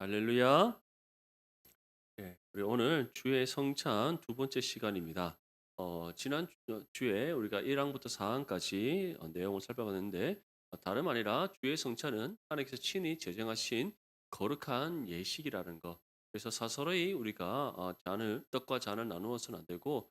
할렐루야. 네, 우리 오늘 주의 성찬 두 번째 시간입니다. 지난 주에 우리가 1항부터 4항까지 내용을 살펴봤는데 다름 아니라 주의 성찬은 하나님께서 친히 제정하신 거룩한 예식이라는 거. 그래서 서서히 우리가 잔을 떡과 잔을 나누어서는 안 되고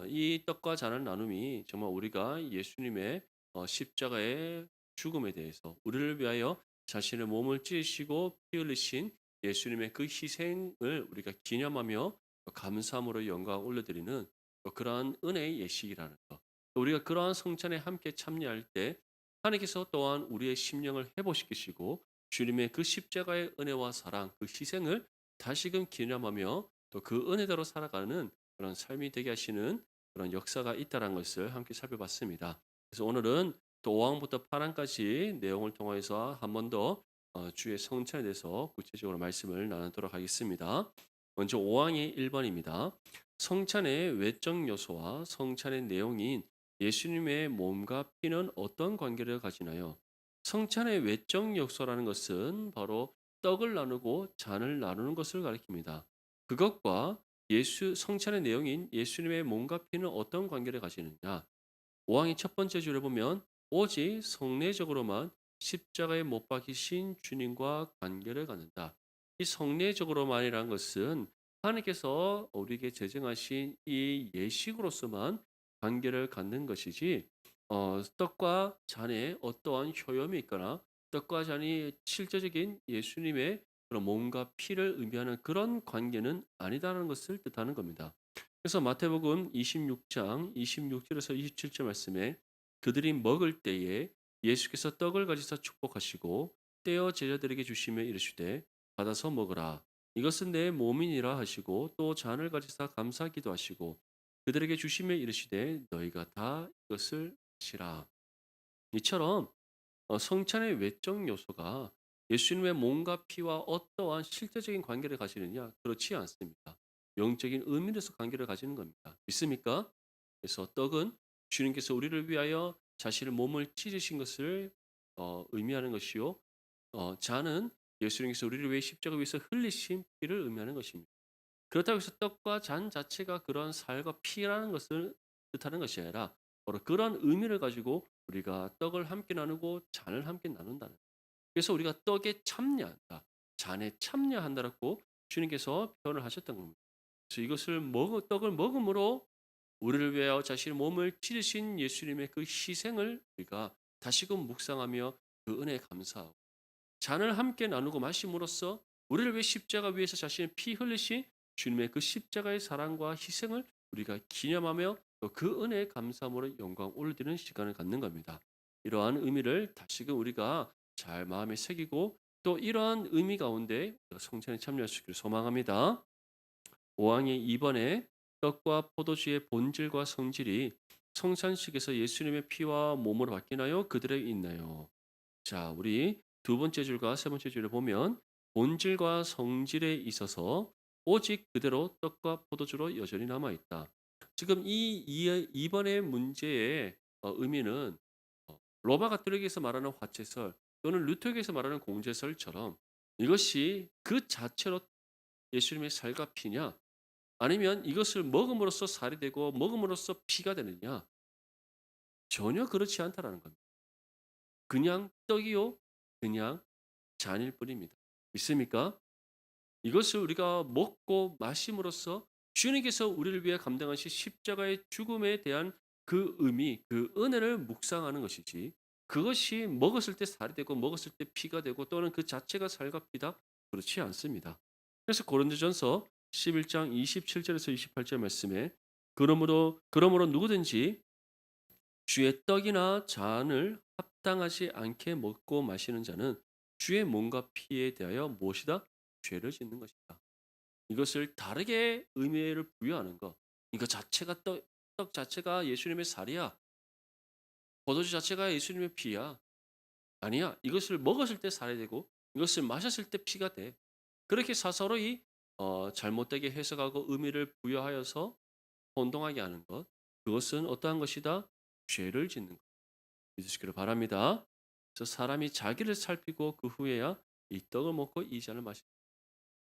이 떡과 잔을 나눔이 정말 우리가 예수님의 십자가의 죽음에 대해서 우리를 위하여 자신의 몸을 찢으시고 피 흘리신 예수님의 그 희생을 우리가 기념하며 감사함으로 영광을 올려드리는 그러한 은혜의 예식이라는 것. 또 우리가 그러한 성찬에 함께 참여할 때 하나님께서 또한 우리의 심령을 회복시키시고 주님의 그 십자가의 은혜와 사랑, 그 희생을 다시금 기념하며 또 그 은혜대로 살아가는 그런 삶이 되게 하시는 그런 역사가 있다는 것을 함께 살펴봤습니다. 그래서 오늘은 또 5항부터 8항까지 내용을 통해서 한 번 더 주의 성찬에 대해서 구체적으로 말씀을 나누도록 하겠습니다. 먼저 5항의 1번입니다. 성찬의 외적 요소와 성찬의 내용인 예수님의 몸과 피는 어떤 관계를 가지나요? 성찬의 외적 요소라는 것은 바로 떡을 나누고 잔을 나누는 것을 가리킵니다. 그것과 성찬의 내용인 예수님의 몸과 피는 어떤 관계를 가지느냐? 5항의 첫 번째 줄에 보면 오직 성례적으로만 십자가에 못 박히신 주님과 관계를 갖는다. 이 성례적으로만이라는 것은 하나님께서 우리에게 제정하신 이 예식으로서만 관계를 갖는 것이지 떡과 잔에 어떠한 효염이 있거나 떡과 잔이 실제적인 예수님의 그런 몸과 피를 의미하는 그런 관계는 아니다라는 것을 뜻하는 겁니다. 그래서 마태복음 26장 26절에서 27절 말씀에 그들이 먹을 때에 예수께서 떡을 가지사 축복하시고 떼어 제자들에게 주시며 이르시되 받아서 먹으라 이것은 내 몸이니라 하시고 또 잔을 가지사 감사하기도 하시고 그들에게 주시며 이르시되 너희가 다 이것을 마시라. 이처럼 성찬의 외적 요소가 예수님의 몸과 피와 어떠한 실제적인 관계를 가지느냐? 그렇지 않습니다. 영적인 의미로서 관계를 가지는 겁니다. 믿습니까? 그래서 떡은 주님께서 우리를 위하여 자신의 몸을 찢으신 것을 의미하는 것이요. 잔은 예수님께서 우리를 위해 십자가 위에서 흘리신 피를 의미하는 것입니다. 그렇다고 해서 떡과 잔 자체가 그런 살과 피라는 것을 뜻하는 것이 아니라 바로 그런 의미를 가지고 우리가 떡을 함께 나누고 잔을 함께 나눈다는 거예요. 그래서 우리가 떡에 참여한다, 잔에 참여한다라고 주님께서 표현을 하셨던 겁니다. 그래서 이것을 떡을 먹음으로 우리를 위하여 자신의 몸을 찢으신 예수님의 그 희생을 우리가 다시금 묵상하며 그 은혜에 감사하고 잔을 함께 나누고 마심으로써 우리를 위해 십자가 위에서 자신의 피 흘리신 주님의 그 십자가의 사랑과 희생을 우리가 기념하며 또 그 은혜에 감사함으로 영광 올려드리는 시간을 갖는 겁니다. 이러한 의미를 다시금 우리가 잘 마음에 새기고 또 이러한 의미 가운데 성찬에 참여할 수 있기를 소망합니다. 5항의 2번에 떡과 포도주의 본질과 성질이 성찬식에서 예수님의 피와 몸으로 바뀌나요? 그들에게 있나요? 자, 우리 두 번째 줄과 세 번째 줄을 보면 본질과 성질에 있어서 오직 그대로 떡과 포도주로 여전히 남아 있다. 지금 이번의 문제의 의미는 로마 가톨릭에서 말하는 화채설 또는 루터교에서 말하는 공제설처럼 이것이 그 자체로 예수님의 살과 피냐 아니면 이것을 먹음으로써 살이 되고 먹음으로써 피가 되느냐 전혀 그렇지 않다라는 겁니다. 그냥 떡이요, 그냥 잔일 뿐입니다. 믿습니까? 이것을 우리가 먹고 마심으로써 주님께서 우리를 위해 감당하신 십자가의 죽음에 대한 그 의미, 그 은혜를 묵상하는 것이지 그것이 먹었을 때 살이 되고 먹었을 때 피가 되고 또는 그 자체가 살과 피다? 그렇지 않습니다. 그래서 고린도전서 11장 27절에서 28절 말씀에 그러므로 누구든지 주의 떡이나 잔을 합당하지 않게 먹고 마시는 자는 주의 몸과 피에 대하여 무엇이다? 죄를 짓는 것이다. 이것을 다르게 의미를 부여하는 것. 이거 자체가 떡 자체가 예수님의 살이야. 포도주 자체가 예수님의 피야. 아니야. 이것을 먹었을 때 살이 되고 이것을 마셨을 때 피가 돼. 그렇게 서로이 잘못되게 해석하고 의미를 부여하여서 혼동하게 하는 것. 그것은 어떠한 것이다? 죄를 짓는 것. 믿으시기를 바랍니다. 그래서 사람이 자기를 살피고 그 후에야 이 떡을 먹고 이 잔을 마신다.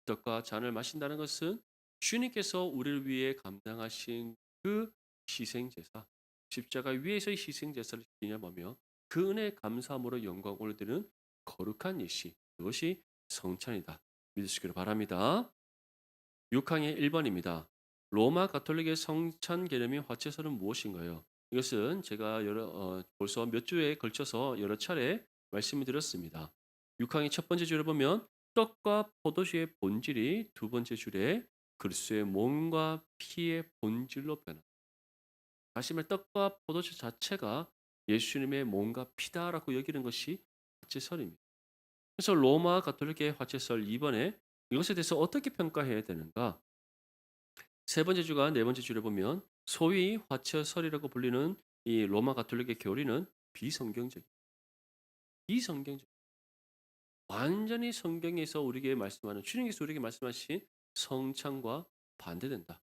떡과 잔을 마신다는 것은 주님께서 우리를 위해 감당하신 그 희생제사, 십자가 위에서의 희생제사를 기념하며 그 은혜에 감사함으로 영광을 올려드리는 거룩한 예시, 그것이 성찬이다. 믿으시기를 바랍니다. 6항의 1번입니다. 로마 가톨릭의 성찬 개념인 화채설은 무엇인가요? 이것은 제가 벌써 몇 주에 걸쳐서 여러 차례 말씀을 드렸습니다. 6항의 첫 번째 줄에 보면 떡과 포도주의 본질이 두 번째 줄에 그리스도의 몸과 피의 본질로 변한다. 다시 말해 떡과 포도주 자체가 예수님의 몸과 피다라고 여기는 것이 화채설입니다. 그래서 로마 가톨릭의 화채설 2번에 이것에 대해서 어떻게 평가해야 되는가? 세 번째 주가 네 번째 줄에 보면 소위 화채설이라고 불리는 이 로마 가톨릭의 교리는 비성경적, 비성경적, 완전히 성경에서 우리에게 말씀하는 주님께서 우리에게 말씀하신 성찬과 반대된다.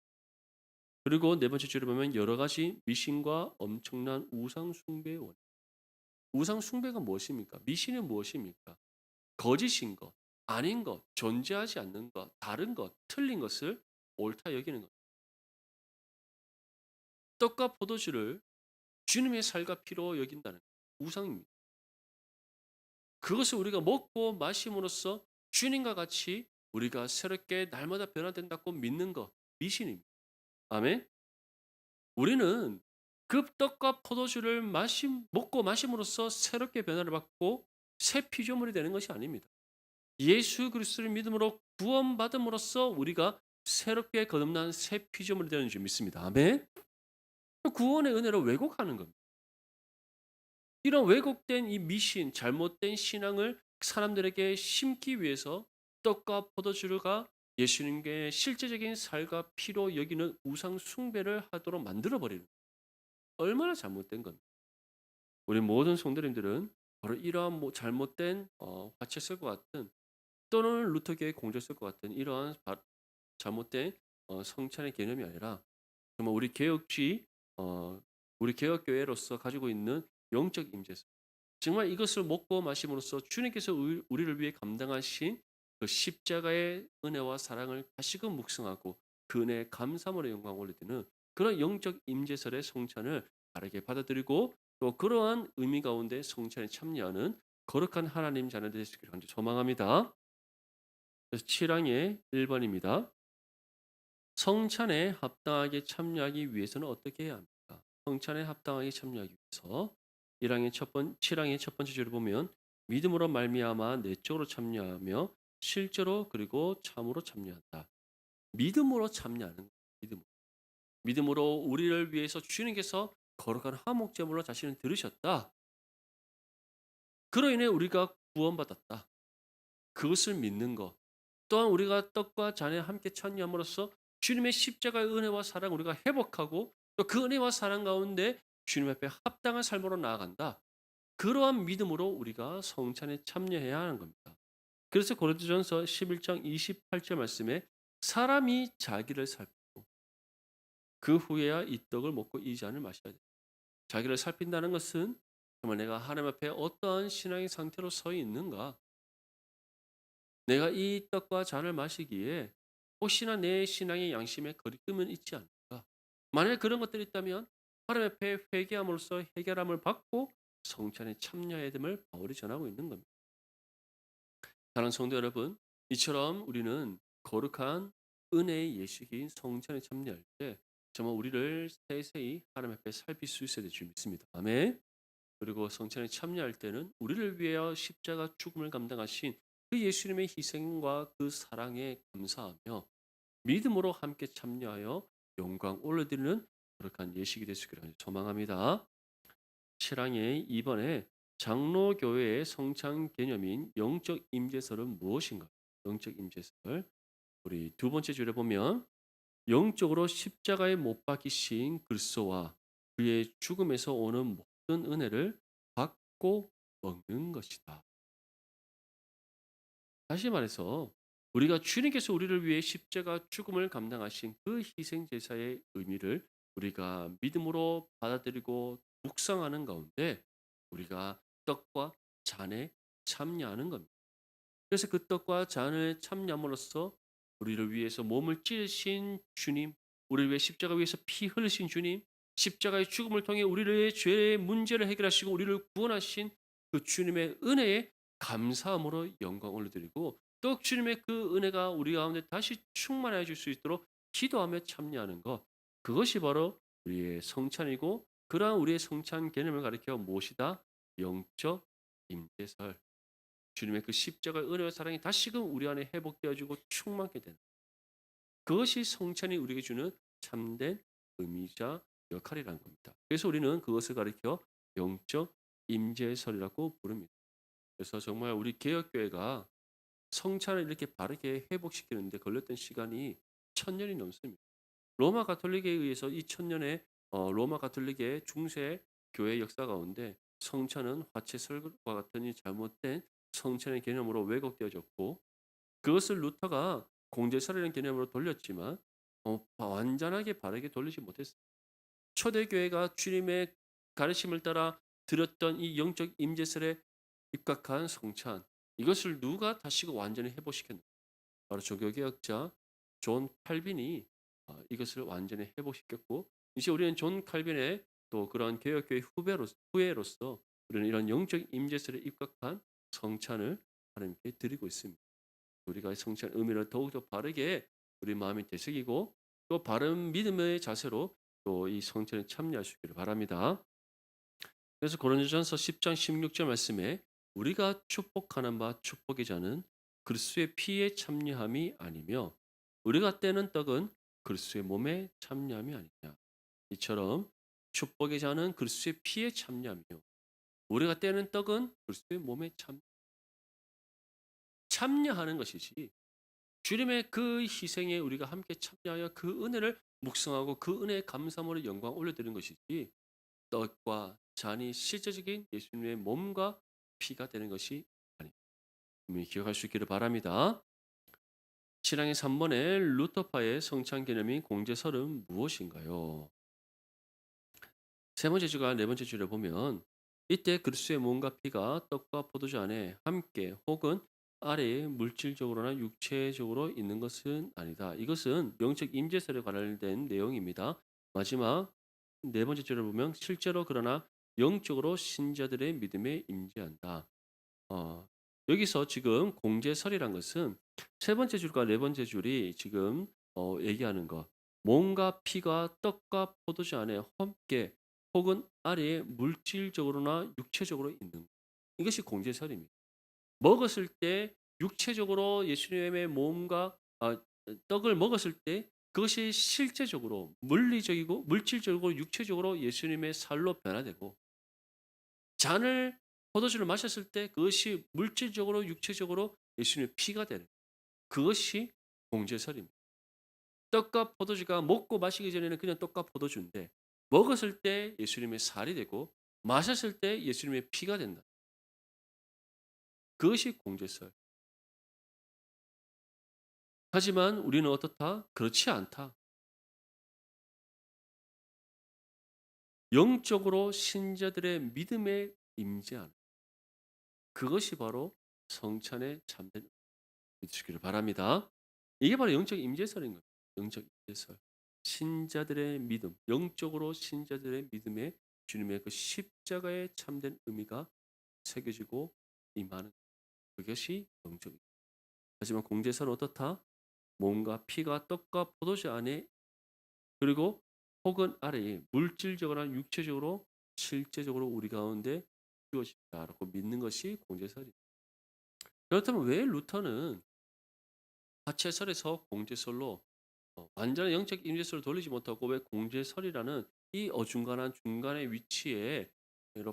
그리고 네 번째 줄에 보면 여러 가지 미신과 엄청난 우상 숭배의 원. 우상 숭배가 무엇입니까? 미신은 무엇입니까? 거짓인 것, 아닌 것, 존재하지 않는 것, 다른 것, 틀린 것을 옳다 여기는 것. 떡과 포도주를 주님의 살과 피로 여긴다는 우상입니다. 그것을 우리가 먹고 마심으로써 주님과 같이 우리가 새롭게 날마다 변화된다고 믿는 것, 미신입니다. 아멘. 우리는 그 떡과 포도주를 먹고 마심으로써 새롭게 변화를 받고 새 피조물이 되는 것이 아닙니다. 예수 그리스도를 믿음으로 구원받음으로써 우리가 새롭게 거듭난 새 피조물이 되는 줄 믿습니다. 아멘. 구원의 은혜를 왜곡하는 겁니다. 이런 왜곡된 이 미신, 잘못된 신앙을 사람들에게 심기 위해서 떡과 포도주가 예수님께 실제적인 살과 피로 여기는 우상 숭배를 하도록 만들어 버리는 얼마나 잘못된 겁니다. 우리 모든 성도님들은 바로 이러한 잘못된 화채설과 같은 또는 루터교의 공제설과 같은 이러한 잘못된 성찬의 개념이 아니라 정말 어, 우리 개혁교회로서 가지고 있는 영적 임재성, 정말 이것을 먹고 마심으로써 주님께서 우리를 위해 감당하신 그 십자가의 은혜와 사랑을 다시금 묵상하고 그 은혜에 감사함으로 영광을 올리는 그런 영적 임재설의 성찬을 바르게 받아들이고 또 그러한 의미 가운데 성찬에 참여하는 거룩한 하나님 자녀들 되시기를 간절히 소망합니다. 그래서 7항의 1번입니다. 성찬에 합당하게 참여하기 위해서는 어떻게 해야 합니까? 성찬에 합당하게 참여하기 위해서 7항의 첫 번째 줄을 보면 믿음으로 말미암아 내적으로 참여하며 실제로 그리고 참으로 참여한다. 믿음으로 참여하는 거예요. 믿음으로 우리를 위해서 주님께서 거룩한 화목제물로 자신을 들으셨다. 그로 인해 우리가 구원받았다. 그것을 믿는 것. 또한 우리가 떡과 잔에 함께 참여함으로써 주님의 십자가의 은혜와 사랑 우리가 회복하고 또 그 은혜와 사랑 가운데 주님 앞에 합당한 삶으로 나아간다. 그러한 믿음으로 우리가 성찬에 참여해야 하는 겁니다. 그래서 고린도전서 11장 28절 말씀에 사람이 자기를 살피고 그 후에야 이 떡을 먹고 이 잔을 마셔야 돼. 자기를 살핀다는 것은 정말 내가 하나님 앞에 어떠한 신앙의 상태로 서 있는가? 내가 이 떡과 잔을 마시기에 혹시나 내 신앙의 양심에 거리낌은 있지 않을까? 만약에 그런 것들이 있다면 하나님 앞에 회개함으로써 해결함을 받고 성찬에 참여해야 됨을 바울이 전하고 있는 겁니다. 사랑하는 성도 여러분, 이처럼 우리는 거룩한 은혜의 예식인 성찬에 참여할 때 정말 우리를 세세히 하나님 앞에 살필 수 있어야 될 줄 믿습니다. 아멘. 그리고 성찬에 참여할 때는 우리를 위하여 십자가 죽음을 감당하신 그 예수님의 희생과 그 사랑에 감사하며 믿음으로 함께 참여하여 영광 올려드리는 거룩한 예식이 될 수 있기를 소망합니다. 7항의 2번에 장로교회의 성찬 개념인 영적 임재설은 무엇인가? 영적 임재설. 우리 두 번째 줄에 보면 영적으로 십자가에 못 박히신 그리스도와 그의 죽음에서 오는 모든 은혜를 받고 먹는 것이다. 다시 말해서 우리가 주님께서 우리를 위해 십자가 죽음을 감당하신 그 희생 제사의 의미를 우리가 믿음으로 받아들이고 묵상하는 가운데 우리가 떡과 잔에 참여하는 겁니다. 그래서 그 떡과 잔을 참여함으로써 우리를 위해서 몸을 찢으신 주님, 우리를 위해 십자가 위에서 피 흘리신 주님, 십자가의 죽음을 통해 우리의 죄의 문제를 해결하시고 우리를 구원하신 그 주님의 은혜에 감사함으로 영광을 올려드리고 또 주님의 그 은혜가 우리 가운데 다시 충만해 줄 수 있도록 기도하며 참여하는 것, 그것이 바로 우리의 성찬이고 그러한 우리의 성찬 개념을 가리켜 무엇이다? 영적 임재설. 주님의 그 십자가의 은혜와 사랑이 다시금 우리 안에 회복되어지고 충만케 되는 그것이 성찬이 우리에게 주는 참된 의미자 역할이라는 겁니다. 그래서 우리는 그것을 가리켜 영적 임재설이라고 부릅니다. 그래서 정말 우리 개혁교회가 성찬을 이렇게 바르게 회복시키는데 걸렸던 시간이 1000년이 넘습니다. 로마 가톨릭에 의해서 이 1000년의 로마 가톨릭의 중세 교회 역사 가운데 성찬은 화채설과 같은 이 잘못된 성찬의 개념으로 왜곡되어졌고 그것을 루터가 공제설이라는 개념으로 돌렸지만 완전하게 바르게 돌리지 못했어요. 초대교회가 주님의 가르침을 따라 드렸던 이 영적 임재설에 입각한 성찬, 이것을 누가 다시금 완전히 회복시켰나? 바로 종교개혁자 존 칼빈이 이것을 완전히 회복시켰고 이제 우리는 존 칼빈의 또 그러한 개혁교회 후예로서 우리는 이런 영적 임재설에 입각한 성찬을 하나님께 드리고 있습니다. 우리가 성찬 의미를 더욱더 바르게 우리 마음이 되새기고 또 바른 믿음의 자세로 또 이 성찬에 참여할 수 있기를 바랍니다. 그래서 고린도전서 10장 16절 말씀에 우리가 축복하는 바 축복의 자는 그리스도의 피에 참여함이 아니며 우리가 떼는 떡은 그리스도의 몸에 참여함이 아니냐. 이처럼 축복의 자는 그리스도의 피에 참여하며 우리가 떼는 떡은 그리스도의 몸에 참여하는 것이지 주님의 그 희생에 우리가 함께 참여하여 그 은혜를 묵상하고 그 은혜의 감사함으로 영광 올려드리는 것이지 떡과 잔이 실제적인 예수님의 몸과 피가 되는 것이 아닙니다. 분명히 기억할 수 있기를 바랍니다. 신앙의 3번의 루터파의 성찬 개념인 공제설은 무엇인가요? 세 번째 주가 네 번째 주를 보면 이때 그리스도의 몸과 피가 떡과 포도주 안에 함께 혹은 아래에 물질적으로나 육체적으로 있는 것은 아니다. 이것은 영적 임재설에 관련된 내용입니다. 마지막 네 번째 줄을 보면 실제로 그러나 영적으로 신자들의 믿음에 임재한다. 어, 여기서 지금 공제설이란 것은 세 번째 줄과 네 번째 줄이 지금 얘기하는 것. 몸과 피가 떡과 포도주 안에 함께 혹은 아래에 물질적으로나 육체적으로 있는 것. 이것이 공제설입니다. 먹었을 때 육체적으로 예수님의 몸과 떡을 먹었을 때 그것이 실제적으로 물리적이고 물질적이고 육체적으로 예수님의 살로 변화되고 잔을 포도주를 마셨을 때 그것이 물질적으로 육체적으로 예수님의 피가 되는 그것이 공제설입니다. 떡과 포도주가 먹고 마시기 전에는 그냥 떡과 포도주인데 먹었을 때 예수님의 살이 되고 마셨을 때 예수님의 피가 된다. 그것이 공제설. 하지만 우리는 어떻다? 그렇지 않다. 영적으로 신자들의 믿음에 임재하는 그것이 바로 성찬의 참된 믿으시기를 바랍니다. 이게 바로 영적 임재설인 거예요. 영적 임재설. 신자들의 믿음, 영적으로 신자들의 믿음에 주님의 그 십자가의 참된 의미가 새겨지고 임하는 그것이 영적. 하지만 공제설은 어떻다? 몸과 피가 떡과 포도주 안에 그리고 혹은 아래에 물질적으로나 육체적으로 실제적으로 우리 가운데 주어진다라고 믿는 것이 공제설입니다. 그렇다면 왜 루터는 하체설에서 공제설로 완전한 영적 임재설을 돌리지 못하고 왜 공제설이라는 이 어중간한 중간의 위치에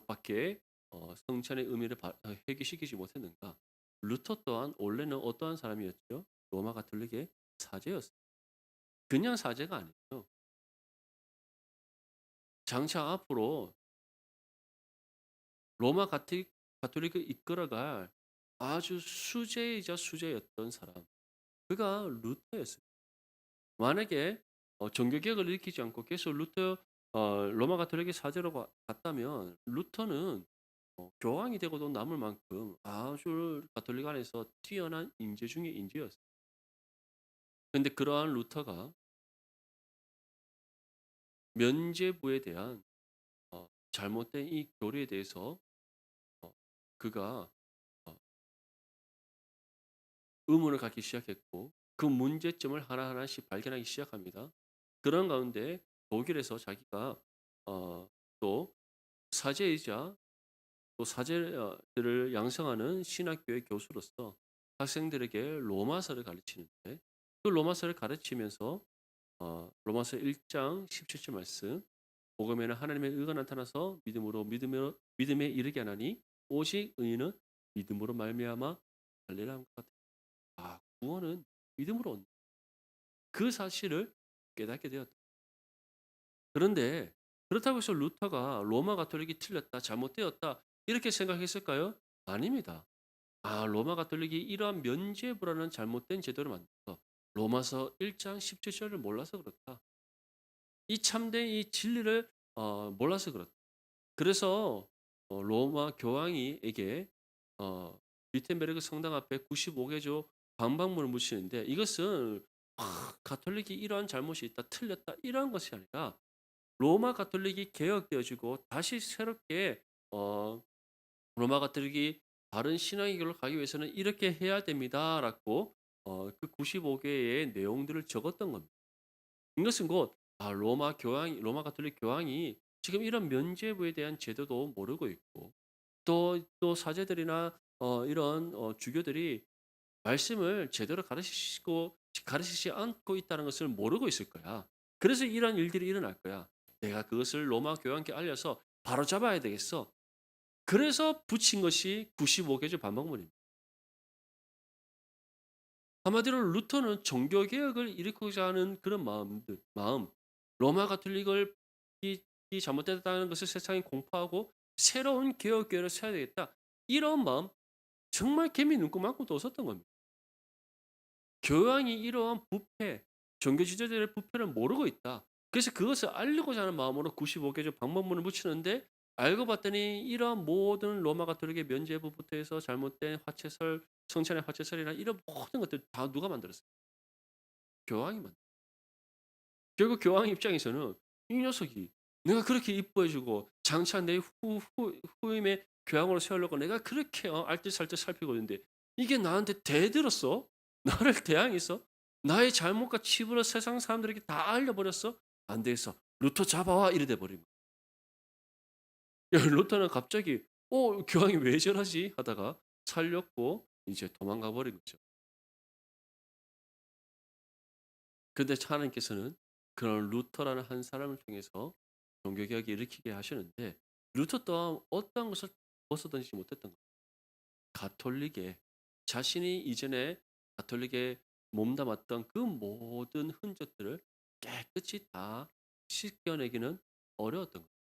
밖에 성찬의 의미를 회귀시키지 못했는가? 루터 또한 원래는 어떠한 사람이었죠? 로마 가톨릭의 사제였어요. 그냥 사제가 아니에요. 장차 앞으로 로마 가톨릭을 이끌어갈 아주 수제이자 수제였던 사람. 그가 루터였어요. 만약에 종교개혁을 일으키지 않고 계속 로마 가톨릭의 사제로 갔다면 루터는 교황이 되고도 남을 만큼 아주 가톨릭 안에서 뛰어난 인재 중의 인재였어요. 근데 그러한 루터가 면죄부에 대한 잘못된 이 교리에 대해서 어 그가 어 의문을 갖기 시작했고 그 문제점을 하나하나씩 발견하기 시작합니다. 그런 가운데 독일에서 자기가 또 사제이자 또 사제들을 양성하는 신학교의 교수로서 학생들에게 로마서를 가르치는데 그 로마서를 가르치면서 로마서 1장 17절 말씀 복음에는 하나님의 의가 나타나서 믿음에 이르게 하나니 오직 의인은 믿음으로 말미암아 할례라 함과 같아. 구원은 믿음으로 온다. 그 사실을 깨닫게 되었다. 그런데 그렇다고 해서 루터가 로마 가톨릭이 틀렸다, 잘못되었다 이렇게 생각했을까요? 아닙니다. 로마 가톨릭이 이러한 면죄부라는 잘못된 제도를 만들어서 로마서 1장 17절을 몰라서 그렇다. 이 참된 이 진리를 몰라서 그렇다. 그래서 로마 교황이에게 어 위텐베르그 성당 앞에 95개조 방방문을 묻히는데 이것은 가톨릭이 이러한 잘못이 있다, 틀렸다 이러한 것이 아니라 로마 가톨릭이 개혁되어지고 다시 새롭게 어 로마 가톨릭이 바른 신앙의 길로 가기 위해서는 "이렇게 해야 됩니다."라고 그 95 개의 내용들을 적었던 겁니다. 이것은 곧 로마 가톨릭 교황이 지금 이런 면죄부에 대한 제도도 모르고 있고 또 사제들이나 이런 주교들이 말씀을 제대로 가르치지 않고 있다는 것을 모르고 있을 거야. 그래서 이런 일들이 일어날 거야. '내가 그것을 로마 교황께 알려서 바로잡아야 되겠어.' 그래서 붙인 것이 95 개조 반박문입니다. 한마디로 루터는 종교 개혁을 일으키고자 하는 그런 마음, 로마 가톨릭을 이 잘못됐다는 것을 세상에 공포하고 '새로운 개혁교회를 세워야 되겠다.' 이런 마음 정말 개미 눈꼽만큼도 없었던 겁니다. 교황이 이러한 부패, 종교 지도자들의 부패를 모르고 있다. 그래서 그것을 알리고자 하는 마음으로 95 개조 방법문을 붙이는데 알고 봤더니 이러한 모든 로마 가톨릭의 면죄부부터 해서 잘못된 화채설, 성찬의 화채설이나 이런 모든 것들 다 누가 만들었어요? 교황이 결국 교황 입장에서는 이 녀석이 내가 그렇게 이뻐해 주고 장차 내 후임의 교황으로 세우려고 내가 그렇게 알뜰살뜰 살피고 있는데 이게 나한테 대들었어? 나를 대항해서 나의 잘못과 치부를 세상 사람들에게 다 알려버렸어? 안 되겠어. 루터 잡아와 이래 돼 버린 거야. 루터는 갑자기 교황이 왜 저러지 하다가 살렸고 이제 도망가 버린 거죠. 근데 하나님께서는 그런 루터라는 한 사람을 통해서 종교개혁을 일으키게 하시는데 루터 또한 어떠한 것을 벗어던지지 못했던 거예요. 가톨릭에 자신이 이전에 가톨릭에 몸담았던 그 모든 흔적들을 깨끗이 다 씻겨내기는 어려웠던 거예요.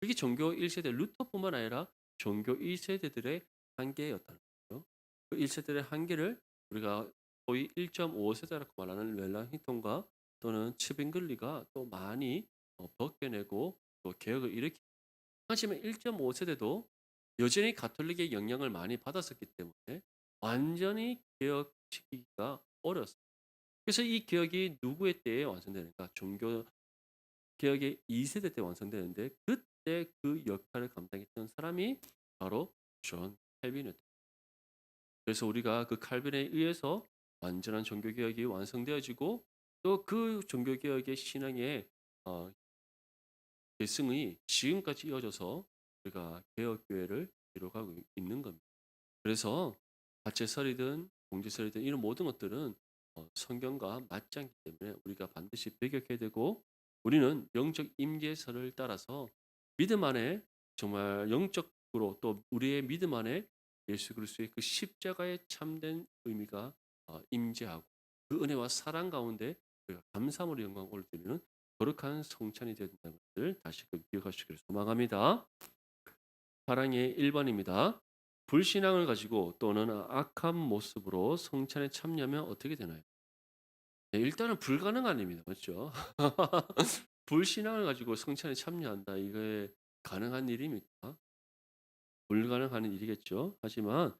그게 종교 1세대 루터뿐만 아니라 종교 1세대들의 한계였다는 거죠. 그 1세대의 한계를 우리가 소위 1.5 세대라고 말하는 멜랑히톤과 또는 츠빙글리가 또 많이 벗겨내고 또 개혁을 일으키 하지만 1.5 세대도 여전히 가톨릭의 영향을 많이 받았었기 때문에 완전히 개혁시키기가 어려웠어요. 그래서 이 개혁이 누구의 때에 완성되는가? 종교 개혁의 2 세대 때 완성되는데 그때 그 역할을 감당했던 사람이 바로 존 칼빈이었다. 그래서 우리가 그 칼빈에 의해서 완전한 종교 개혁이 완성되어지고 또 그 종교 개혁의 신앙의 어 계승이 지금까지 이어져서 우리가 개혁 교회를 이루어가고 있는 겁니다. 그래서 가채설이든 공제설이든 이런 모든 것들은 성경과 맞지 않기 때문에 우리가 반드시 배격해야 되고 우리는 영적 임재설을 따라서 믿음 안에 정말 영적으로 또 우리의 믿음 안에 예수 그리스도의 그 십자가의 참된 의미가 임재하고 그 은혜와 사랑 가운데 우리가 감사함으로 영광을 올려드리는 거룩한 성찬이 되야 된다는 것을 다시금 기억하시기를 소망합니다. 사랑의 1번입니다. 불신앙을 가지고 또는 악한 모습으로 성찬에 참여하면 어떻게 되나요? 네, 일단은 불가능한 입니다. 맞죠? 불신앙을 가지고 성찬에 참여한다. 이게 가능한 일입니까? 불가능한 일이겠죠. 하지만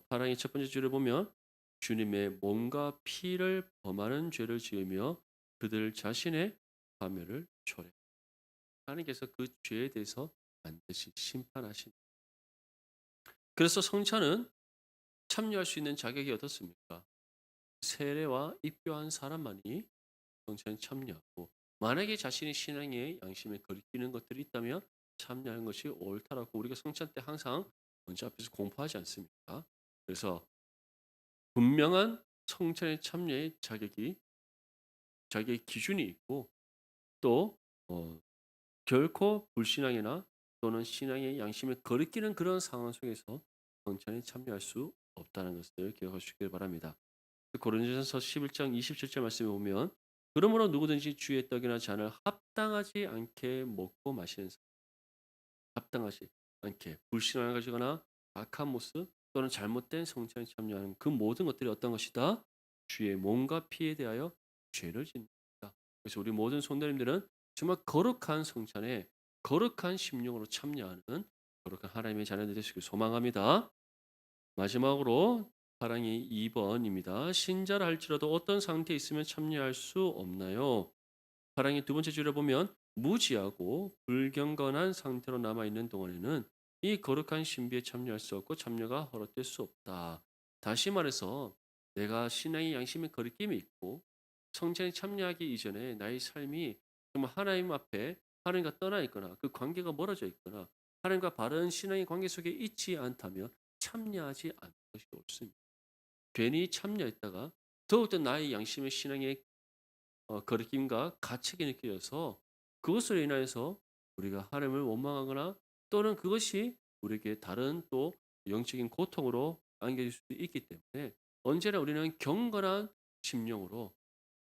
파랑의 첫 번째 줄을 보면 주님의 몸과 피를 범하는 죄를 지으며 그들 자신의 파멸을 초래. 하나님께서 그 죄에 대해서 반드시 심판하신. 그래서 성찬은 참여할 수 있는 자격이 어떻습니까? 세례와 입교한 사람만이 성찬에 참여하고, 만약에 자신이 신앙의 양심에 거리끼는 것들이 있다면 참여하는 것이 옳다라고 우리가 성찬 때 항상 먼저 앞에서 공부하지 않습니까? 그래서 분명한 성찬에 참여의 자격의 기준이 있고, 또 결코 불신앙이나 또는 신앙의 양심에 거리끼는 그런 상황 속에서 성찬에 참여할 수 없다는 것을 기억하시길 바랍니다. 고린도전서 11장 27절 말씀에 보면, 그러므로 누구든지 주의 떡이나 잔을 합당하지 않게 먹고 마시는 사람, 합당하지 않게 불신앙을 가지거나 악한 모습 또는 잘못된 성찬에 참여하는 그 모든 것들이 어떤 것이다? 주의 몸과 피에 대하여 죄를 짓는다. 그래서 우리 모든 성도님들은 정말 거룩한 성찬에 거룩한 심령으로 참여하는 거룩한 하나님의 자녀들 되시길 소망합니다. 마지막으로 사랑이 2번입니다. 신자라 할지라도 어떤 상태에 있으면 참여할 수 없나요? 사랑의 두 번째 줄에 보면 무지하고 불경건한 상태로 남아있는 동안에는 이 거룩한 신비에 참여할 수 없고 참여가 허락될 수 없다. 다시 말해서 내가 신앙의 양심에 거리낌이 있고 성찬에 참여하기 이전에 나의 삶이 정말 하나님 앞에 하나님과 떠나 있거나 그 관계가 멀어져 있거나 하나님과 바른 신앙의 관계 속에 있지 않다면 참여하지 않는 것이 옳습니다. 괜히 참여했다가 더욱더 나의 양심의 신앙의 거리낌과 가책이 느껴져서 그것으로 인하여서 우리가 하나님을 원망하거나 또는 그것이 우리에게 다른 또 영적인 고통으로 안겨질 수도 있기 때문에 언제나 우리는 경건한 심령으로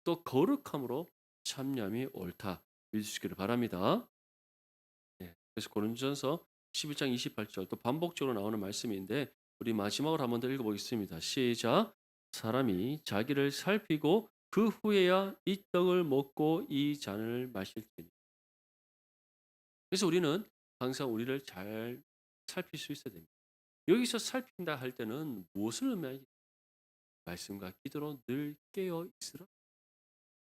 또 거룩함으로 참여함이 옳다 믿으시기를 바랍니다. 네. 그래서 고린도전서 11장 28절 또 반복적으로 나오는 말씀인데 우리 마지막으로 한 번 더 읽어보겠습니다. 시작. 사람이 자기를 살피고 그 후에야 이 떡을 먹고 이 잔을 마실지니. 그래서 우리는 항상 우리를 잘 살필 수 있어야 됩니다. 여기서 살핀다 할 때는 무엇을 의미하지? 말씀과 기도로 늘 깨어 있으라.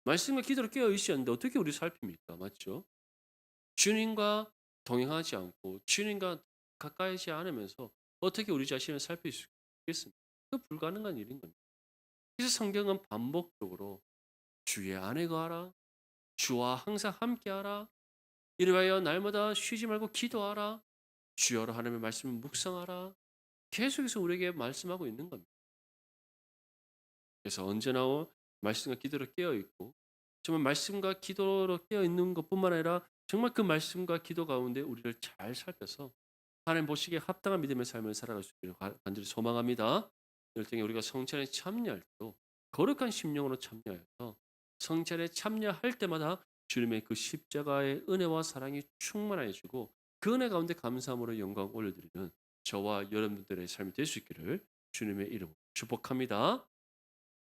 말씀과 기도로 깨어 있어야 하는데 어떻게 우리 살핍니까? 맞죠? 주님과 동행하지 않고 주님과 가까이지 않으면서 어떻게 우리 자신을 살필 수 있겠습니까? 그 불가능한 일인 겁니다. 그래서 성경은 반복적으로 주의 안에 거하라, 주와 항상 함께하라, 이리하여 날마다 쉬지 말고 기도하라, 주여로 하나님의 말씀을 묵상하라, 계속해서 우리에게 말씀하고 있는 겁니다. 그래서 언제나 말씀과 기도로 깨어 있고 정말 말씀과 기도로 깨어 있는 것뿐만 아니라 정말 그 말씀과 기도 가운데 우리를 잘 살펴서 하나님 보시기에 합당한 믿음의 삶을 살아갈 수 있기를 간절히 소망합니다. 이럴 때 우리가 성찬에 참여할 때도 거룩한 심령으로 참여해서 성찬에 참여할 때마다 주님의 그 십자가의 은혜와 사랑이 충만해지고 그 은혜 가운데 감사함으로 영광 올려드리는 저와 여러분들의 삶이 될 수 있기를 주님의 이름으로 축복합니다.